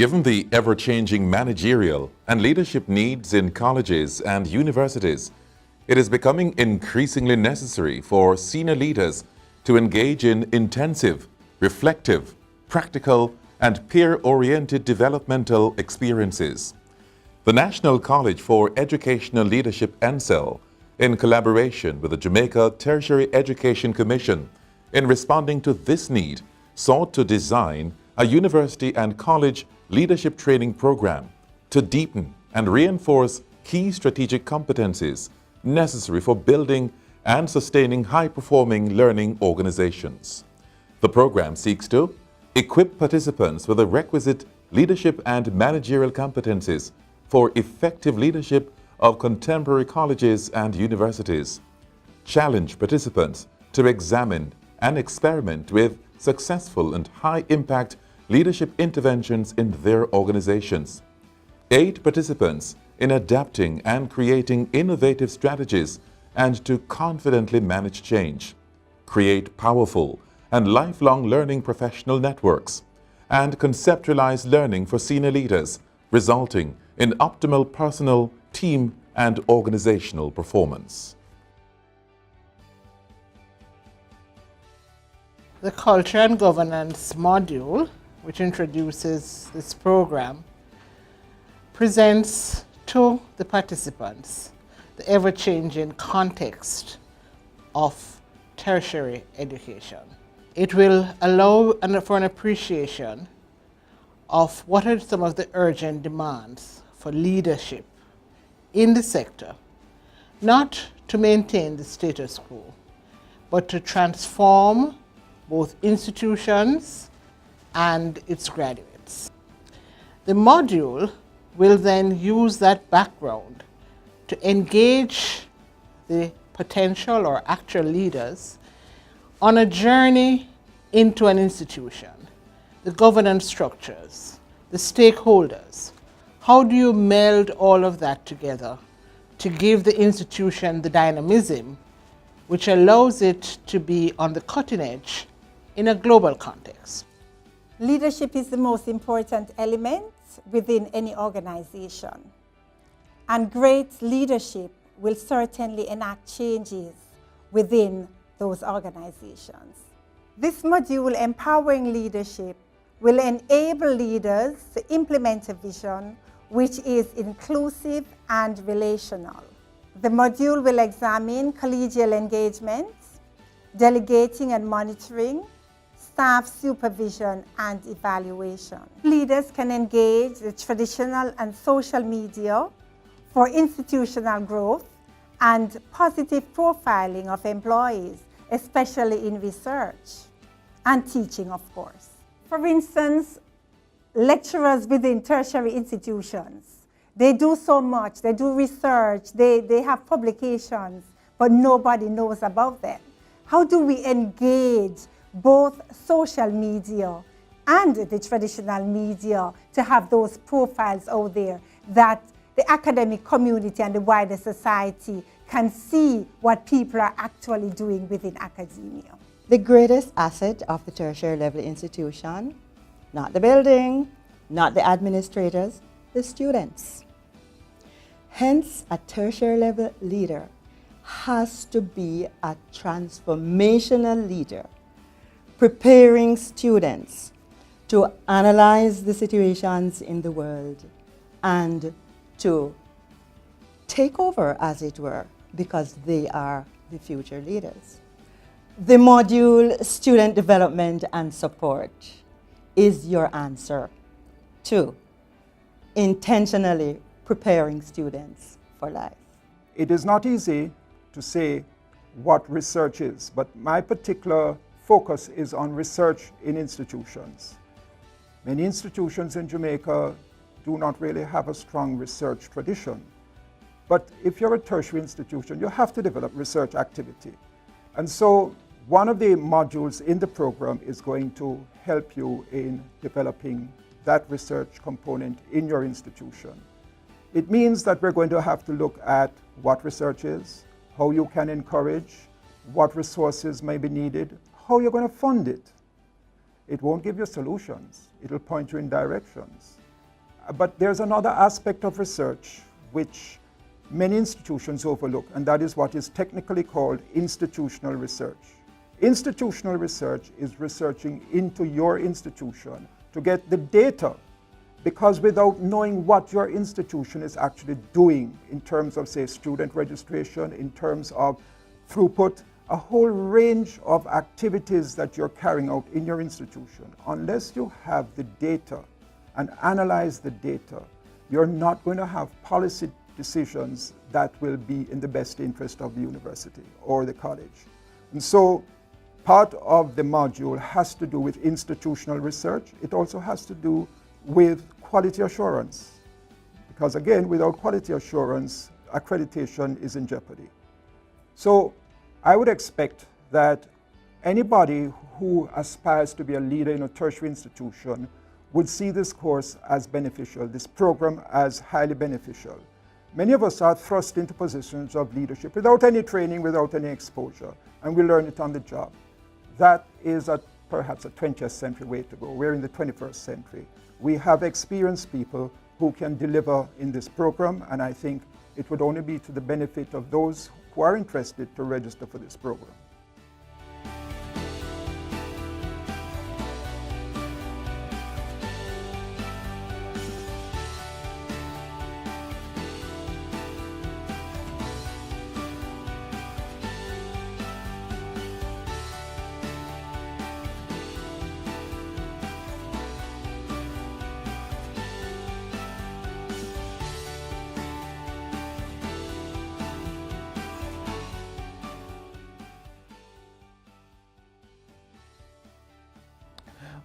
Given the ever-changing managerial and leadership needs in colleges and universities, it is becoming increasingly necessary for senior leaders to engage in intensive, reflective, practical, and peer-oriented developmental experiences. The National College for Educational Leadership (NCEL), in collaboration with the Jamaica Tertiary Education Commission, in responding to this need, sought to design a university and college leadership training program to deepen and reinforce key strategic competencies necessary for building and sustaining high-performing learning organizations. The program seeks to equip participants with the requisite leadership and managerial competencies for effective leadership of contemporary colleges and universities, challenge participants to examine and experiment with successful and high-impact leadership interventions in their organizations, aid participants in adapting and creating innovative strategies and to confidently manage change, create powerful and lifelong learning professional networks, and conceptualize learning for senior leaders, resulting in optimal personal, team, and organizational performance. The Culture and Governance module, which introduces this program, presents to the participants the ever-changing context of tertiary education. It will allow for an appreciation of what are some of the urgent demands for leadership in the sector, not to maintain the status quo, but to transform both institutions and its graduates. The module will then use that background to engage the potential or actual leaders on a journey into an institution, the governance structures, the stakeholders. How do you meld all of that together to give the institution the dynamism which allows it to be on the cutting edge in a global context? Leadership is the most important element within any organization, and great leadership will certainly enact changes within those organizations. This module, Empowering Leadership, will enable leaders to implement a vision which is inclusive and relational. The module will examine collegial engagement, delegating and monitoring, staff supervision and evaluation. Leaders can engage the traditional and social media for institutional growth and positive profiling of employees, especially in research and teaching, of course. For instance, lecturers within tertiary institutions, they do so much, they do research, they have publications, but nobody knows about them. How do we engage both social media and the traditional media to have those profiles out there that the academic community and the wider society can see what people are actually doing within academia? The greatest asset of the tertiary level institution, not the building, not the administrators, the students. Hence, a tertiary level leader has to be a transformational leader, preparing students to analyze the situations in the world and to take over, as it were, because they are the future leaders. The module Student Development and Support is your answer to intentionally preparing students for life. It is not easy to say what research is, but my particular focus is on research in institutions. Many institutions in Jamaica do not really have a strong research tradition. But if you're a tertiary institution, you have to develop research activity. And so one of the modules in the program is going to help you in developing that research component in your institution. It means that we're going to have to look at what research is, how you can encourage, what resources may be needed, how you're going to fund it. It won't give you solutions. It'll point you in directions. But there's another aspect of research which many institutions overlook, and that is what is technically called institutional research. Institutional research is researching into your institution to get the data, because without knowing what your institution is actually doing in terms of, say, student registration, in terms of throughput, a whole range of activities that you're carrying out in your institution, unless you have the data and analyze the data, you're not going to have policy decisions that will be in the best interest of the university or the college. And so part of the module has to do with institutional research. It also has to do with quality assurance, because again, without quality assurance, accreditation is in jeopardy. So I would expect that anybody who aspires to be a leader in a tertiary institution would see this course as beneficial, this program as highly beneficial. Many of us are thrust into positions of leadership without any training, without any exposure, and we learn it on the job. That is perhaps a 20th century way to go. We're in the 21st century. We have experienced people who can deliver in this program, and I think it would only be to the benefit of those who are interested to register for this program.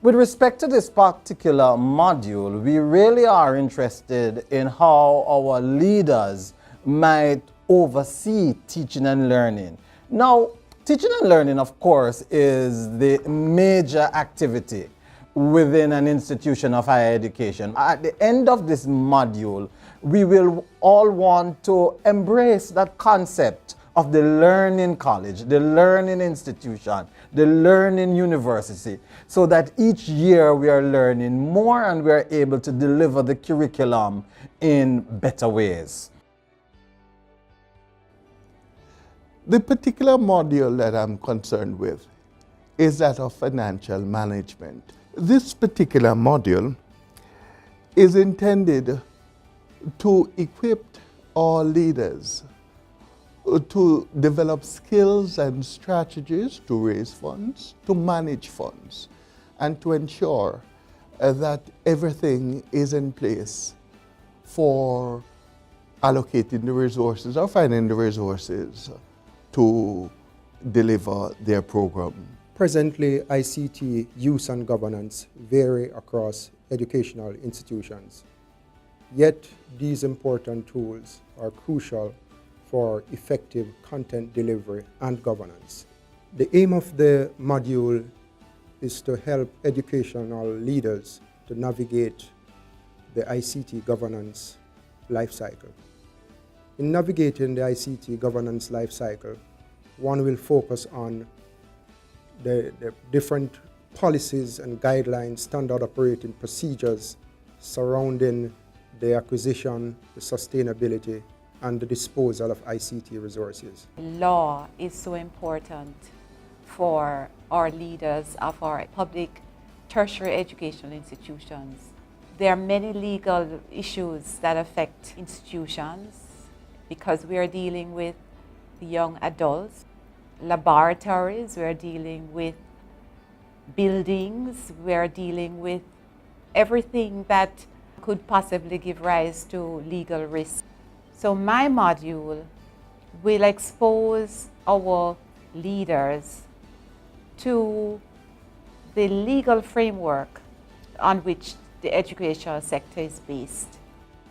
With respect to this particular module, we really are interested in how our leaders might oversee teaching and learning. Now, teaching and learning, of course, is the major activity within an institution of higher education. At the end of this module, we will all want to embrace that concept of the learning college, the learning institution, the learning university, so that each year we are learning more and we are able to deliver the curriculum in better ways. The particular module that I'm concerned with is that of financial management. This particular module is intended to equip all leaders to develop skills and strategies to raise funds, to manage funds, and to ensure that everything is in place for allocating the resources or finding the resources to deliver their program. Presently, ICT use and governance vary across educational institutions. Yet, these important tools are crucial for effective content delivery and governance. The aim of the module is to help educational leaders to navigate the ICT governance lifecycle. In navigating the ICT governance lifecycle, one will focus on the different policies and guidelines, standard operating procedures surrounding the acquisition, the sustainability, and the disposal of ICT resources. Law is so important for our leaders of our public tertiary educational institutions. There are many legal issues that affect institutions because we are dealing with young adults, laboratories, we are dealing with buildings, we are dealing with everything that could possibly give rise to legal risk. So my module will expose our leaders to the legal framework on which the educational sector is based.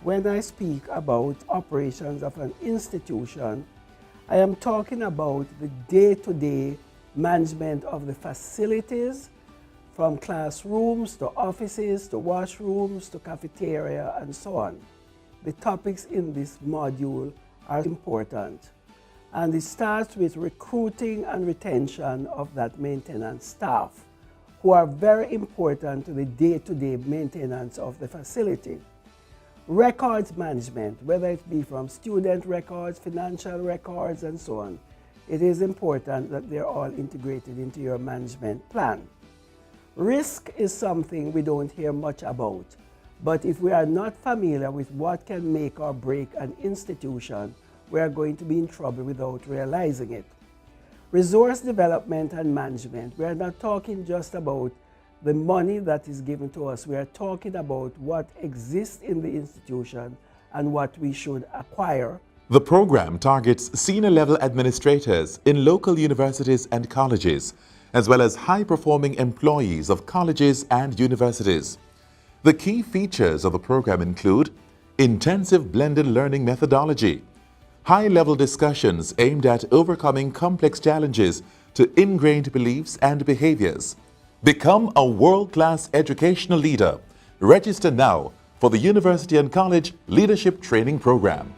When I speak about operations of an institution, I am talking about the day-to-day management of the facilities, from classrooms to offices to washrooms to cafeteria and so on. The topics in this module are important, and it starts with recruiting and retention of that maintenance staff, who are very important to the day-to-day maintenance of the facility. Records management, whether it be from student records, financial records, and so on, it is important that they're all integrated into your management plan. Risk is something we don't hear much about, but if we are not familiar with what can make or break an institution, we are going to be in trouble without realizing it. Resource development and management, we are not talking just about the money that is given to us. We are talking about what exists in the institution and what we should acquire. The program targets senior level administrators in local universities and colleges, as well as high-performing employees of colleges and universities. The key features of the program include intensive blended learning methodology, high-level discussions aimed at overcoming complex challenges to ingrained beliefs and behaviors. Become a world-class educational leader. Register now for the University and College Leadership Training Program.